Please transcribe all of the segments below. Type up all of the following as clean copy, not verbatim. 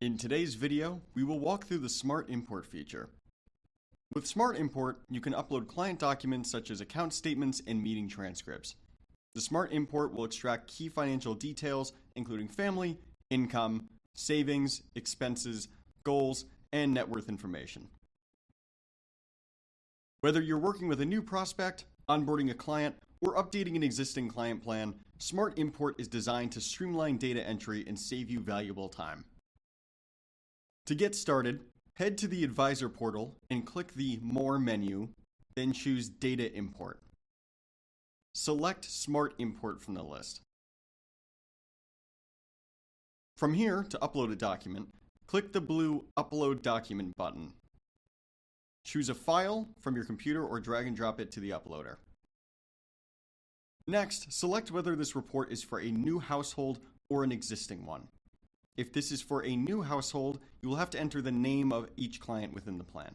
In today's video, we will walk through the Smart Import feature. With Smart Import, you can upload client documents such as account statements and meeting transcripts. The Smart Import will extract key financial details, including family, income, savings, expenses, goals, and net worth information. Whether you're working with a new prospect, onboarding a client, or updating an existing client plan, Smart Import is designed to streamline data entry and save you valuable time. To get started, head to the Advisor portal and click the More menu, then choose Data Import. Select Smart Import from the list. From here, to upload a document, click the blue Upload Document button. Choose a file from your computer or drag and drop it to the uploader. Next, select whether this report is for a new household or an existing one. If this is for a new household, you will have to enter the name of each client within the plan.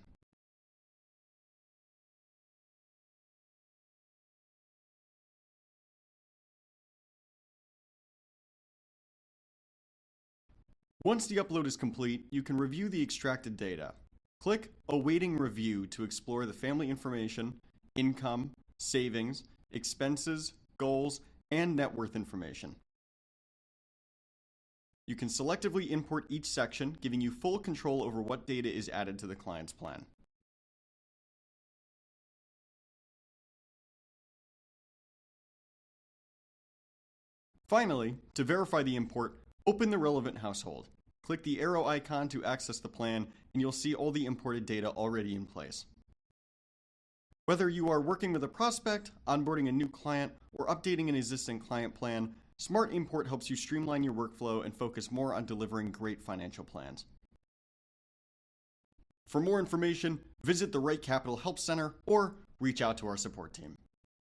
Once the upload is complete, you can review the extracted data. Click Awaiting Review to explore the family information, income, savings, expenses, goals, and net worth information. You can selectively import each section, giving you full control over what data is added to the client's plan. Finally, to verify the import, open the relevant household. Click the arrow icon to access the plan, and you'll see all the imported data already in place. Whether you are working with a prospect, onboarding a new client, or updating an existing client plan, Smart Import helps you streamline your workflow and focus more on delivering great financial plans. For more information, visit the RightCapital Help Center or reach out to our support team.